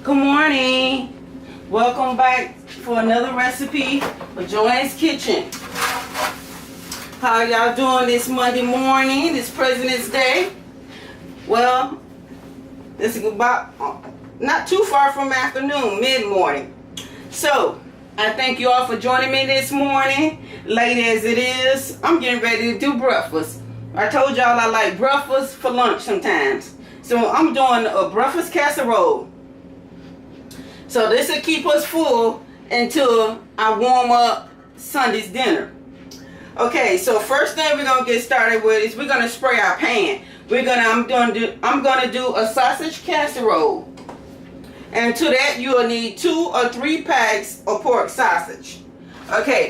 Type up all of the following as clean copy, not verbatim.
Good morning. Welcome back for another recipe for Joanne's Kitchen. How y'all doing this Monday morning, this President's Day? Well, this is about not too far from afternoon, mid-morning. So, I thank you all for joining me this morning. Late as it is, I'm getting ready to do breakfast. I told y'all I like breakfast for lunch sometimes. So, I'm doing a breakfast casserole. So, this will keep us full until I warm up Sunday's dinner. Okay, so first thing we're gonna get started with is we're gonna spray our pan. I'm gonna do a sausage casserole, and to that you will need 2 or 3 packs of pork sausage. Okay,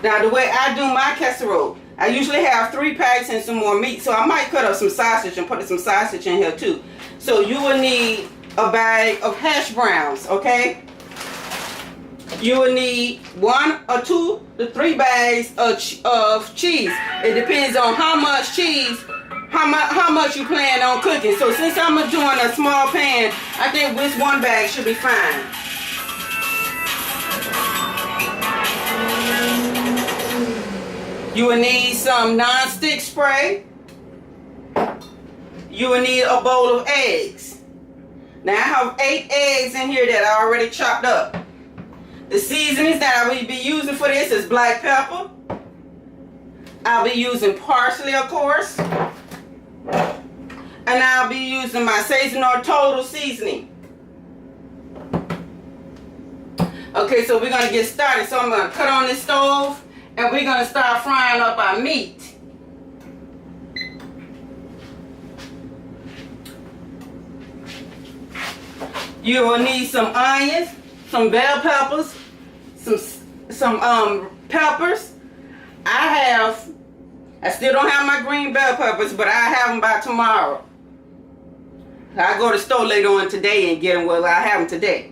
now the way I do my casserole, I usually have 3 packs and some more meat, so I might cut up some sausage and put some sausage in here too. So you will need a bag of hash browns. Okay, you will need 1 or 2 to 3 bags of cheese. It depends on how much cheese, how much you plan on cooking. So since I'm doing a small pan, I think this 1 bag should be fine. You will need some non-stick spray. You will need a bowl of eggs. Now I have 8 eggs in here that I already chopped up. The seasonings that I will be using for this is black pepper. I'll be using parsley, of course. And I'll be using my sazonador total seasoning. Okay, so we're going to get started. So I'm going to cut on this stove and we're going to start frying up our meat. You will need some onions, some bell peppers, some peppers. I still don't have my green bell peppers, but I have them by tomorrow. I'll go to the store later on today and get them. Well, I have them today.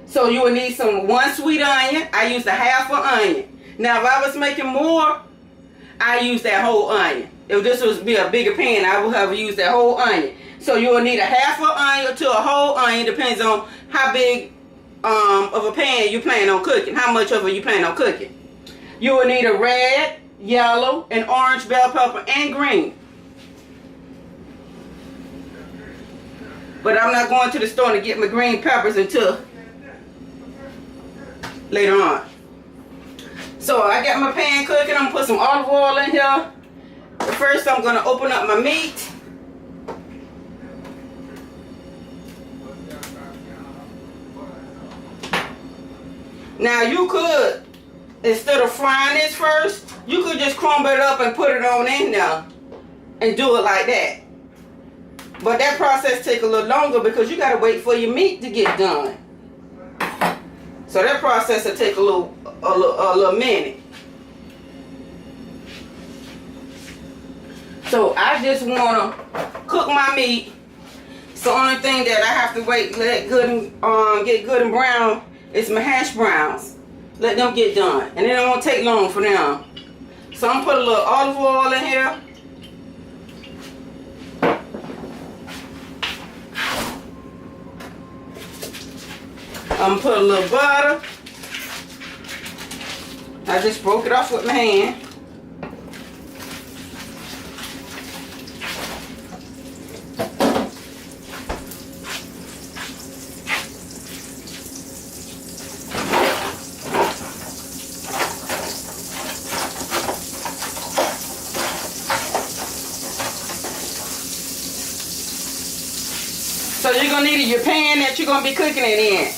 So you will need 1 sweet onion. I used a half an onion. Now, if I was making more, I use that whole onion. If this was be a bigger pan, I would have used that whole onion. So you will need a half an onion to a whole onion, depends on how big of a pan you plan on cooking, how much of it you plan on cooking. You will need a red, yellow, and orange bell pepper and green. But I'm not going to the store to get my green peppers until later on. So I got my pan cooking. I'm gonna put some olive oil in here. First I'm gonna open up my meat. Now you could, instead of frying this first, you could just crumble it up and put it on in there and do it like that. But that process takes a little longer because you gotta wait for your meat to get done. So that process will take a little minute. So I just wanna cook my meat. It's the only thing that I have to wait, let it good and get good and brown. It's my hash browns. Let them get done. And it won't take long for them. So I'm going to put a little olive oil in here. I'm going to put a little butter. I just broke it off with my hand. So you're going to need your pan that you're going to be cooking it in.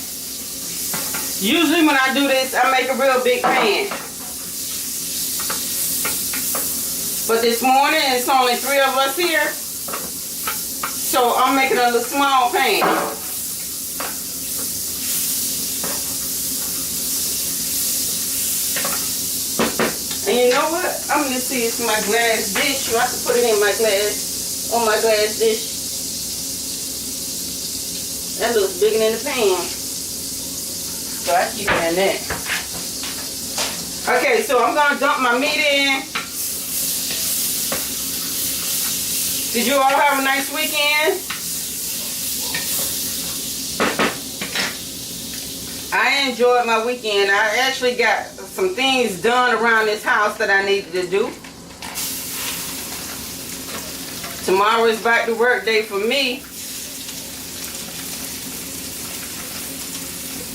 Usually when I do this, I make a real big pan. But this morning, it's only 3 of us here. So I'm making a little small pan. And you know what? I'm going to see it's my glass dish. So I can put it in my glass, on my glass dish. That looks bigger than the pan. So I keep it in there. Okay, so I'm going to dump my meat in. Did you all have a nice weekend? I enjoyed my weekend. I actually got some things done around this house that I needed to do. Tomorrow is back to work day for me.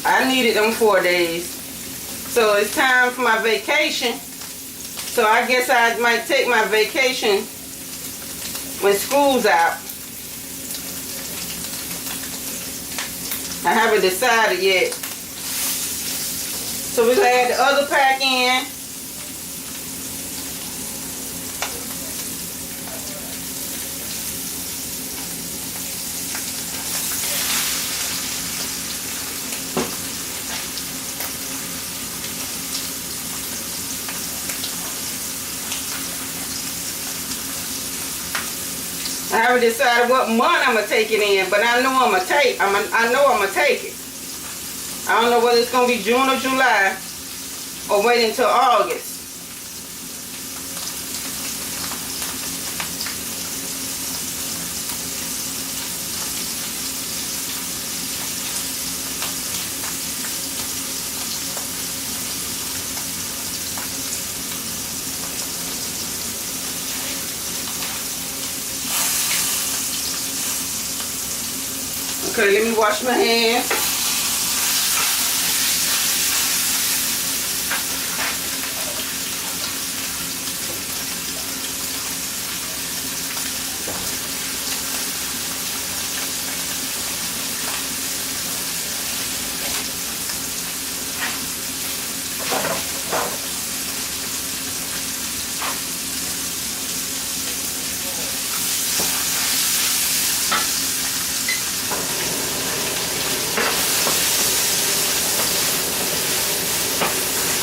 I needed them 4 days. So it's time for my vacation. So I guess I might take my vacation when school's out. I haven't decided yet. So we're going to add the other pack in. I haven't decided what month I'm gonna take it in, but I know I'm gonna take it. I don't know whether it's gonna be June or July, or wait until August. Okay, let me wash my hands.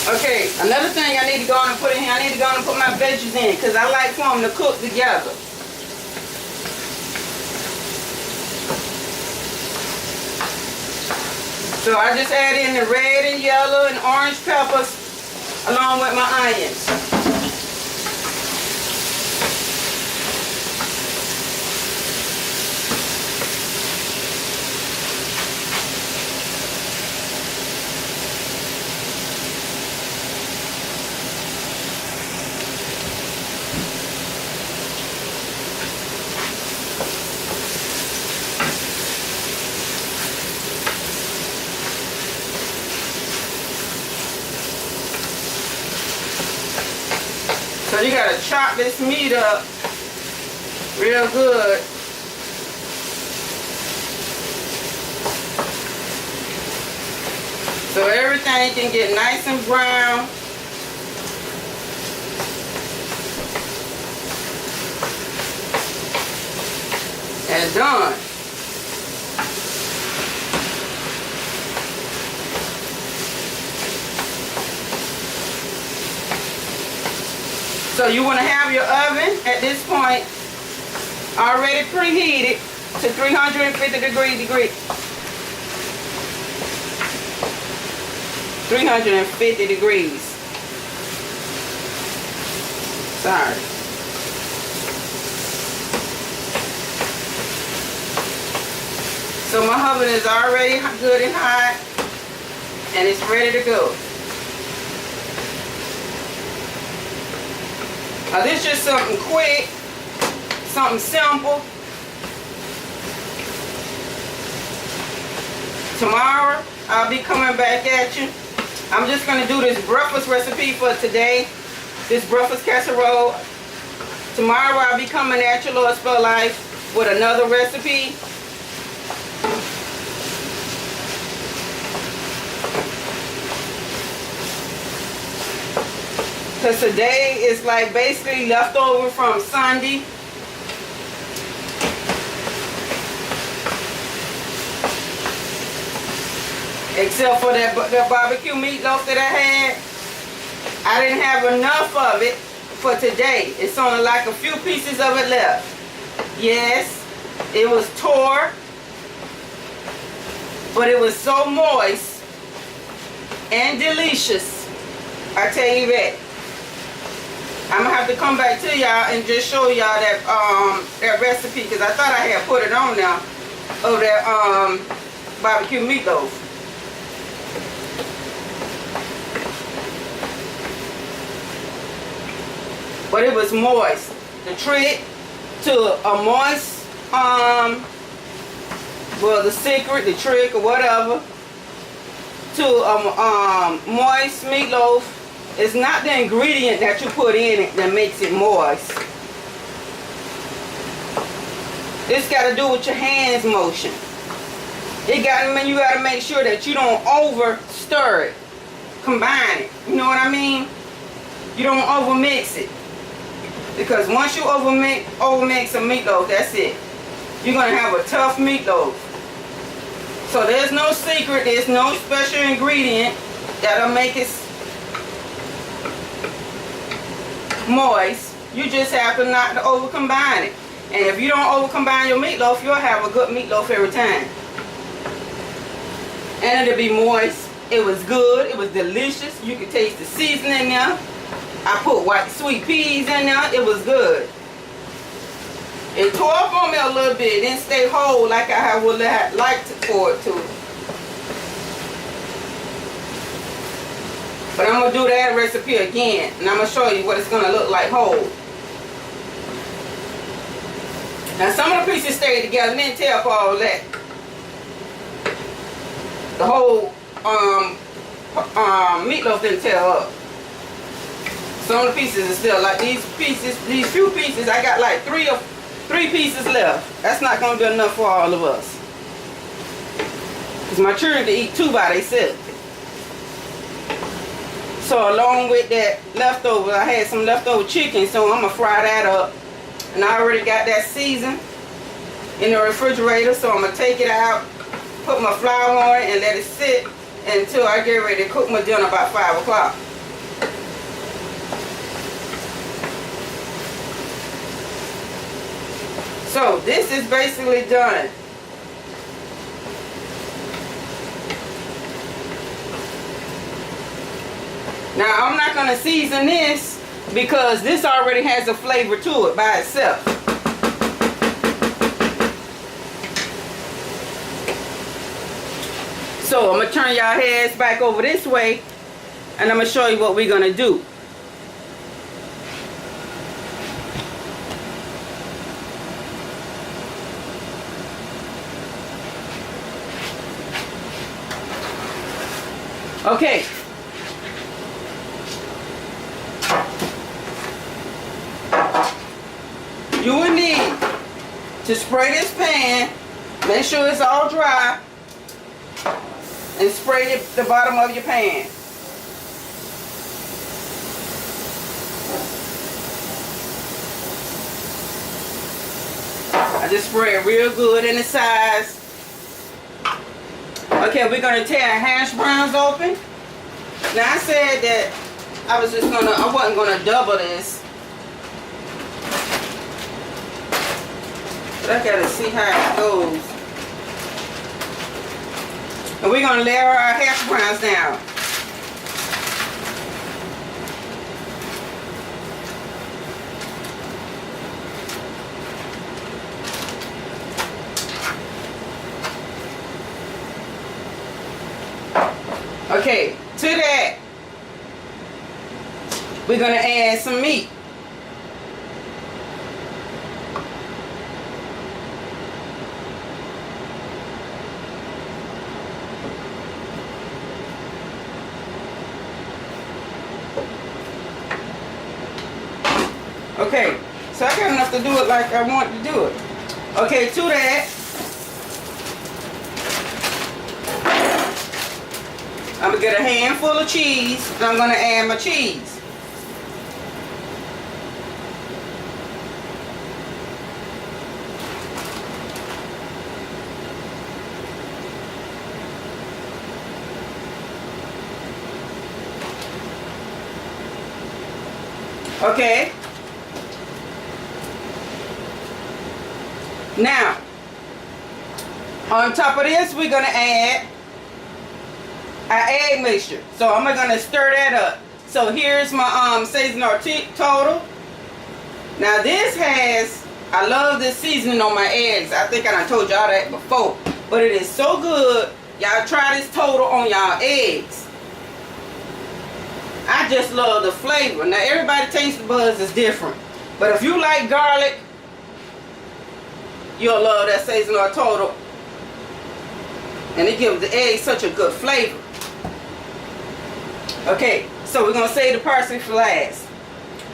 Okay, another thing I need to go on and put in here, I need to go on and put my veggies in because I like for them to cook together. So I just add in the red and yellow and orange peppers along with my onions. So you gotta chop this meat up real good. So everything can get nice and brown. And done. So you want to have your oven at this point already preheated to 350 degrees. 350 degrees. Sorry. So my oven is already good and hot and it's ready to go. Now this is just something quick, something simple. Tomorrow I'll be coming back at you. I'm just going to do this breakfast recipe for today, this breakfast casserole. Tomorrow I'll be coming at you, Lord Spell Life, with another recipe. Because today is like basically leftover from Sunday. Except for that barbecue meatloaf that I had. I didn't have enough of it for today. It's only like a few pieces of it left. Yes, it was tore. But it was so moist and delicious. I tell you that. I'm gonna have to come back to y'all and just show y'all that that recipe, because I thought I had put it on now of that barbecue meatloaf. but it was moist. The trick to a moist, well, the secret, the trick, or whatever, to a moist meatloaf is not the ingredient that you put in it that makes it moist. It's got to do with your hands motion. You gotta make sure that you don't over stir it, combine it. You know what I mean? You don't over mix it, because once you over mix a meatloaf, that's it. You're gonna have a tough meatloaf. So there's no secret, there's no special ingredient that'll make it moist. You just have to not to over combine it. And if you don't over combine your meatloaf, you'll have a good meatloaf every time. And it'll be moist. It was good. It was delicious. You could taste the seasoning there. I put white sweet peas in there. It was good. It tore up on me a little bit. It didn't stay whole like I would have liked for it to. But I'm going to do that recipe again. And I'm going to show you what it's going to look like whole. Now some of the pieces stayed together. Didn't tear up all that. The whole meatloaf didn't tear up. Some of the pieces are still like these pieces. These few pieces, I got like three pieces left. That's not going to be enough for all of us. Because my children can eat 2 by themselves. So along with that leftover, I had some leftover chicken, so I'm going to fry that up. And I already got that seasoned in the refrigerator, so I'm going to take it out, put my flour on it, and let it sit until I get ready to cook my dinner about 5 o'clock. So this is basically done. Now I'm not going to season this because this already has a flavor to it by itself. So I'm going to turn y'all heads back over this way and I'm going to show you what we're going to do. Okay. You will need to spray this pan, make sure it's all dry, and spray the bottom of your pan. I just spray it real good in the sides. Okay, we're going to tear hash browns open. Now I said that I wasn't going to double this. But I got to see how it goes. And we're going to layer our hash browns down. Okay, to that, we're going to add some meat. Okay, so I got enough to do it like I want to do it. Okay, to that, I'm going to get a handful of cheese, and I'm going to add my cheese. Okay. Now, on top of this, we're going to add our egg mixture. So I'm going to stir that up. So here's my sazonador total. Now this has, I love this seasoning on my eggs. I think I done told y'all that before. But it is so good. Y'all try this total on y'all eggs. I just love the flavor. Now everybody's taste buds is different. But if you like garlic, you'll love that sazonador total. And it gives the egg such a good flavor. Okay, so we're going to save the parsley for last.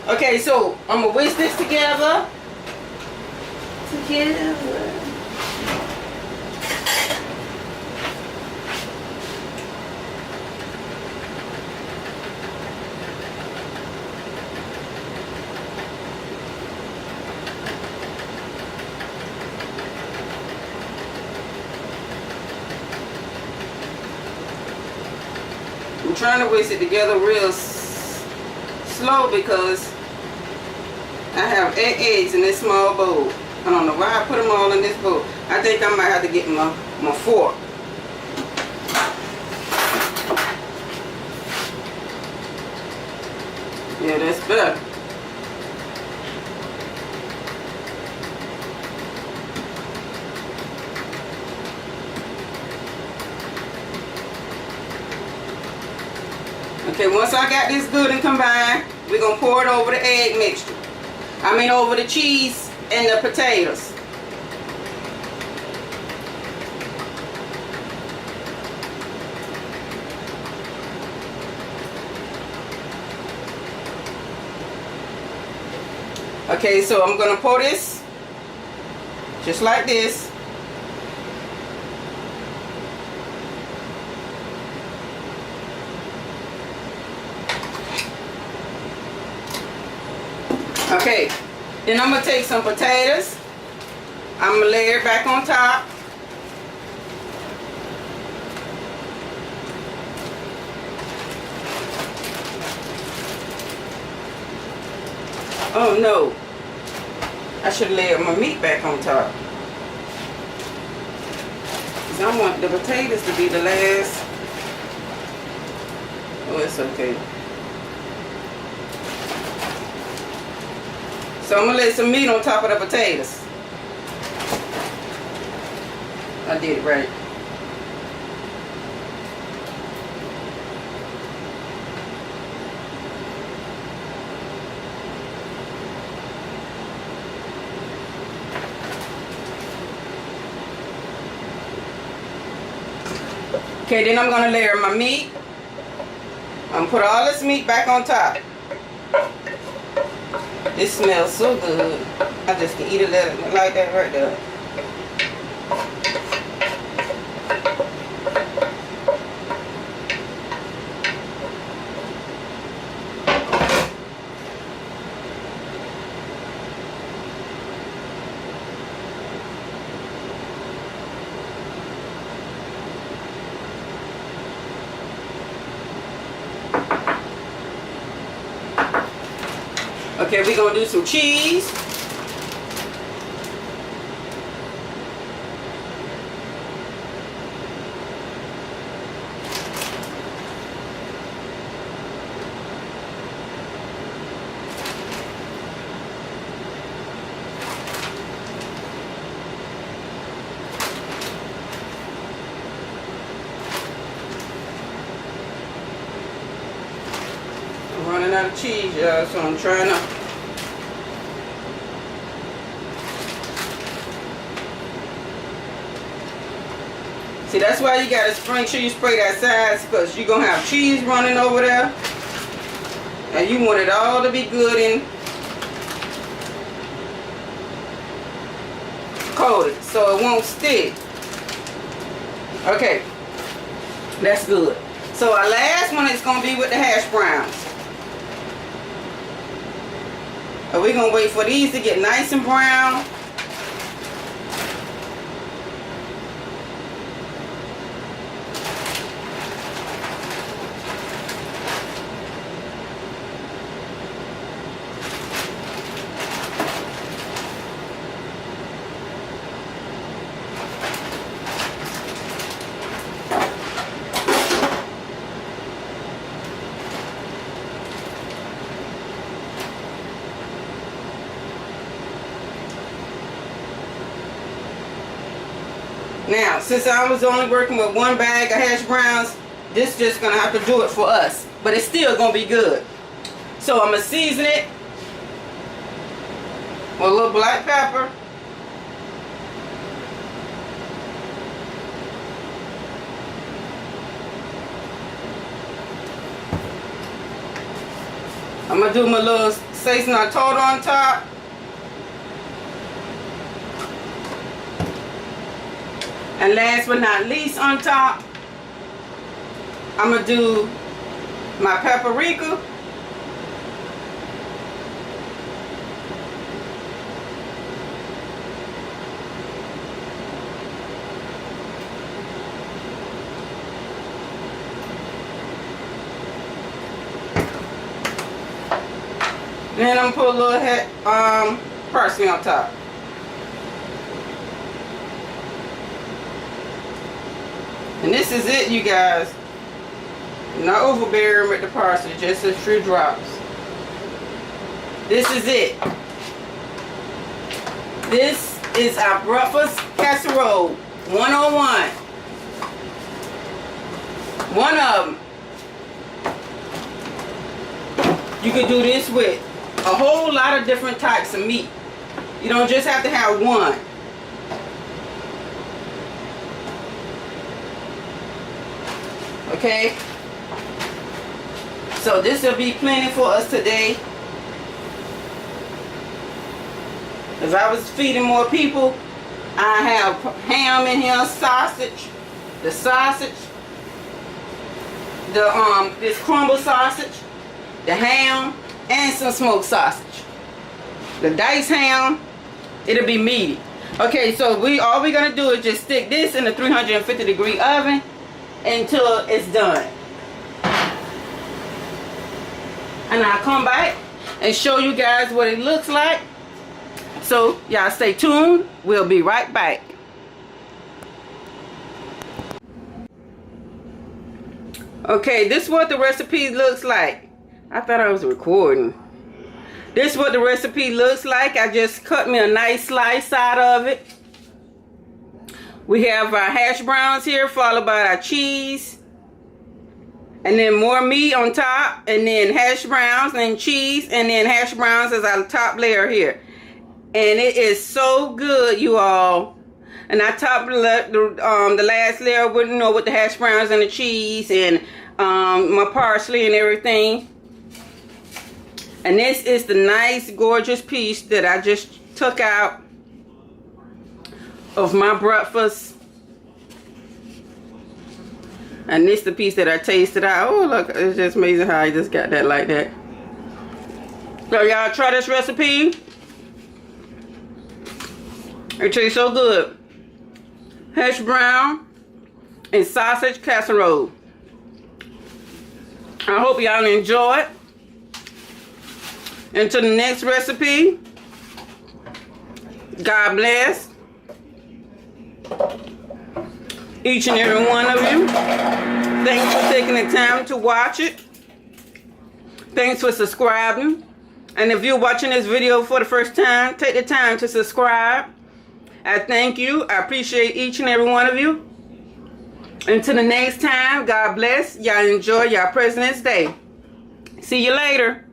Okay, so I'm going to whisk this together. I'm trying to whisk it together real slow because I have 8 eggs in this small bowl. I don't know why I put them all in this bowl. I think I might have to get my fork. Yeah, that's better. Okay, once I got this good and combined, we're going to pour it over the egg mixture. I mean over the cheese and the potatoes. Okay, so I'm going to pour this just like this. Okay, then I'm going to take some potatoes. I'm going to layer it back on top. Oh no, I should layer my meat back on top. Because I want the potatoes to be the last. Oh, it's okay. So I'm going to lay some meat on top of the potatoes. I did it right. Okay, then I'm going to layer my meat. I'm going to put all this meat back on top. This smells so good. I just can eat it like that right there. Okay, we're going to do some cheese. I'm running out of cheese, y'all, so I'm trying to. See, that's why you gotta make sure you spray that sides, because you're gonna have cheese running over there. And you want it all to be good and coated so it won't stick. Okay, that's good. So our last one is gonna be with the hash browns. And we're gonna wait for these to get nice and brown. Now, since I was only working with one bag of hash browns, This just gonna have to do it for us, but it's still gonna be good. So I'm gonna season it with a little black pepper. I'm gonna do my little sazonador on top. And last but not least on top, I'm gonna do my paprika. Then I'm gonna put a little parsley on top. And this is it, you guys. Not overbearing with the parsley, just a few drops. This is it. This is our breakfast casserole 101. One of them. You could do this with a whole lot of different types of meat. You don't just have to have one. Okay? So this will be plenty for us today. As I was feeding more people, I have ham in here, sausage, the sausage, this crumble sausage, the ham, and some smoked sausage. The diced ham, it'll be meaty. Okay, so all we're gonna do is just stick this in the 350-degree oven until it's done. And I'll come back and show you guys what it looks like. So y'all stay tuned. We'll be right back. Okay, this is what the recipe looks like. I thought I was recording. This is what the recipe looks like. I just cut me a nice slice out of it. We have our hash browns here, followed by our cheese. And then more meat on top, and then hash browns, and cheese, and then hash browns as our top layer here. And it is so good, you all. And I topped the last layer with the hash browns and the cheese and my parsley and everything. And this is the nice, gorgeous piece that I just took out of my breakfast. And this is the piece that I tasted out. Oh, look, it's just amazing how I just got that like that. So y'all try this recipe. It tastes so good. Hash brown and sausage casserole. I hope y'all enjoy it. Until the next recipe, God bless each and every one of you. Thanks for taking the time to watch it. Thanks for subscribing. And if you're watching this video for the first time, take the time to subscribe. I thank you. I appreciate each and every one of you. Until the next time, God bless. Y'all enjoy y'all President's Day. See you later.